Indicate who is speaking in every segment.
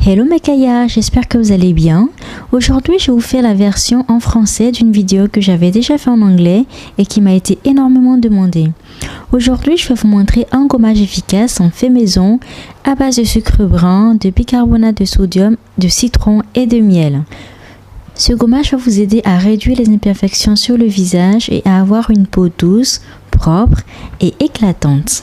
Speaker 1: Hello Mekaya, j'espère que vous allez bien. Aujourd'hui, je vous fais la version en français d'une vidéo que j'avais déjà fait en anglais et qui m'a été énormément demandée. Aujourd'hui, je vais vous montrer un gommage efficace en fait maison à base de sucre brun, de bicarbonate de sodium, de citron et de miel. Ce gommage va vous aider à réduire les imperfections sur le visage et à avoir une peau douce, propre et éclatante.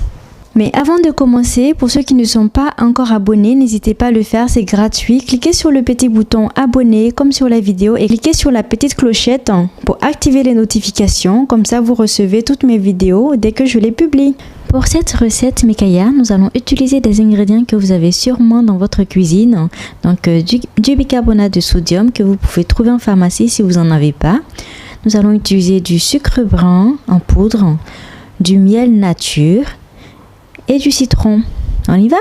Speaker 1: Mais avant de commencer, pour ceux qui ne sont pas encore abonnés, n'hésitez pas à le faire, c'est gratuit. Cliquez sur le petit bouton abonner comme sur la vidéo et cliquez sur la petite clochette pour activer les notifications. Comme ça, vous recevez toutes mes vidéos dès que je les publie. Pour cette recette Mekaya, nous allons utiliser des ingrédients que vous avez sûrement dans votre cuisine. Donc du bicarbonate de sodium que vous pouvez trouver en pharmacie si vous n'en avez pas. Nous allons utiliser du sucre brun en poudre, du miel nature et du citron. On y va?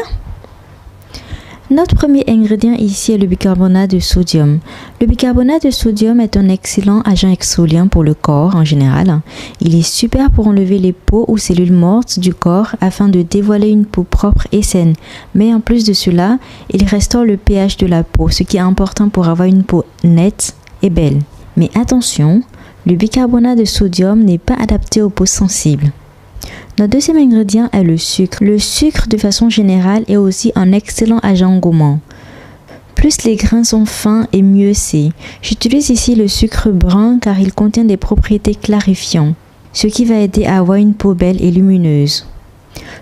Speaker 1: Notre premier ingrédient ici est le bicarbonate de sodium. Le bicarbonate de sodium est un excellent agent exfoliant pour le corps en général. Il est super pour enlever les peaux ou cellules mortes du corps afin de dévoiler une peau propre et saine. Mais en plus de cela, il restaure le pH de la peau, ce qui est important pour avoir une peau nette et belle. Mais attention, le bicarbonate de sodium n'est pas adapté aux peaux sensibles. Notre deuxième ingrédient est le sucre. Le sucre, de façon générale, est aussi un excellent agent gommant. Plus les grains sont fins et mieux c'est. J'utilise ici le sucre brun car il contient des propriétés clarifiantes, ce qui va aider à avoir une peau belle et lumineuse.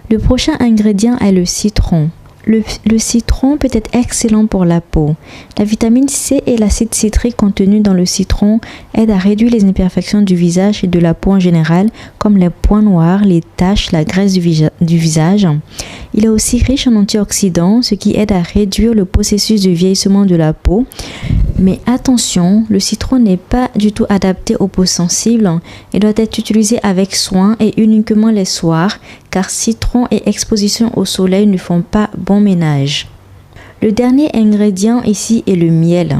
Speaker 1: Le prochain ingrédient est le citron. Le citron peut être excellent pour la peau. La vitamine C et l'acide citrique contenu dans le citron aident à réduire les imperfections du visage et de la peau en général, comme les points noirs, les taches, la graisse du visage. Il est aussi riche en antioxydants, ce qui aide à réduire le processus de vieillissement de la peau. Mais attention, le citron n'est pas du tout adapté aux peaux sensibles. Il doit être utilisé avec soin et uniquement les soirs, car citron et exposition au soleil ne font pas bon ménage. Le dernier ingrédient ici est le miel.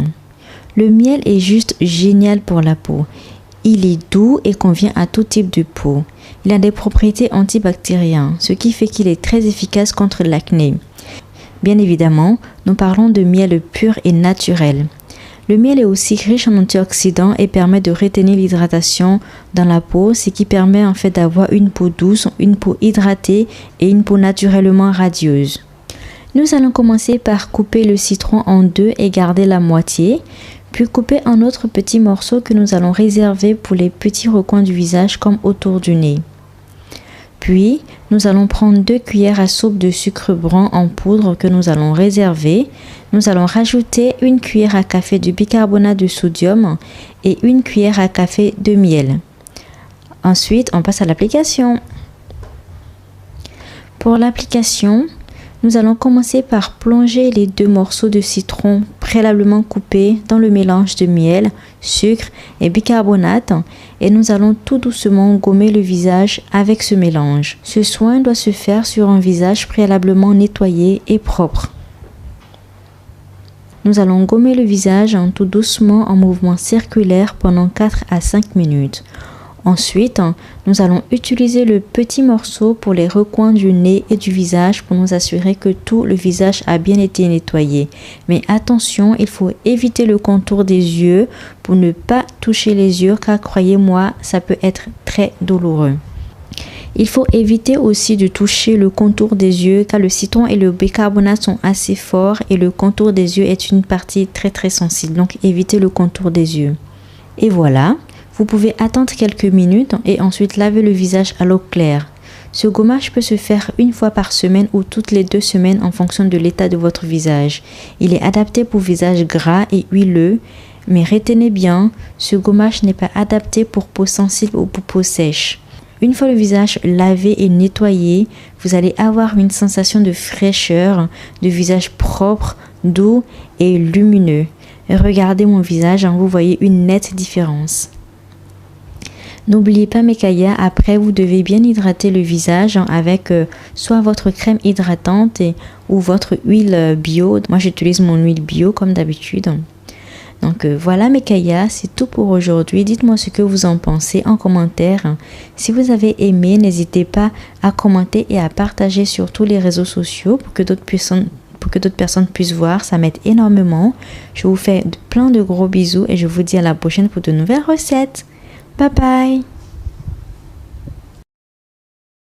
Speaker 1: Le miel est juste génial pour la peau. Il est doux et convient à tout type de peau. Il a des propriétés antibactériennes, ce qui fait qu'il est très efficace contre l'acné. Bien évidemment, nous parlons de miel pur et naturel. Le miel est aussi riche en antioxydants et permet de retenir l'hydratation dans la peau, ce qui permet en fait d'avoir une peau douce, une peau hydratée et une peau naturellement radieuse. Nous allons commencer par couper le citron en deux et garder la moitié, puis couper un autre petit morceau que nous allons réserver pour les petits recoins du visage comme autour du nez. Puis, nous allons prendre 2 cuillères à soupe de sucre brun en poudre que nous allons réserver. Nous allons rajouter 1 cuillère à café de bicarbonate de sodium et 1 cuillère à café de miel. Ensuite, on passe à l'application. Pour l'application, nous allons commencer par plonger les 2 morceaux de citron préalablement coupés dans le mélange de miel, sucre et bicarbonate et nous allons tout doucement gommer le visage avec ce mélange. Ce soin doit se faire sur un visage préalablement nettoyé et propre. Nous allons gommer le visage tout doucement en mouvement circulaire pendant 4 à 5 minutes. Ensuite, nous allons utiliser le petit morceau pour les recoins du nez et du visage pour nous assurer que tout le visage a bien été nettoyé. Mais attention, il faut éviter le contour des yeux pour ne pas toucher les yeux car croyez-moi, ça peut être très douloureux. Il faut éviter aussi de toucher le contour des yeux car le citron et le bicarbonate sont assez forts et le contour des yeux est une partie très sensible. Donc évitez le contour des yeux. Et voilà. Vous pouvez attendre quelques minutes et ensuite laver le visage à l'eau claire. Ce gommage peut se faire 1 fois par semaine ou toutes les 2 semaines en fonction de l'état de votre visage. Il est adapté pour visage gras et huileux, mais retenez bien, ce gommage n'est pas adapté pour peau sensible ou pour peau sèche. Une fois le visage lavé et nettoyé, vous allez avoir une sensation de fraîcheur, de visage propre, doux et lumineux. Regardez mon visage, vous voyez une nette différence. N'oubliez pas Mekaya, après vous devez bien hydrater le visage avec soit votre crème hydratante ou votre huile bio. Moi j'utilise mon huile bio comme d'habitude. Donc voilà Mekaya, c'est tout pour aujourd'hui. Dites-moi ce que vous en pensez en commentaire. Si vous avez aimé, n'hésitez pas à commenter et à partager sur tous les réseaux sociaux pour que d'autres personnes pour que d'autres personnes puissent voir. Ça m'aide énormément. Je vous fais plein de gros bisous et je vous dis à la prochaine pour de nouvelles recettes. Bye bye!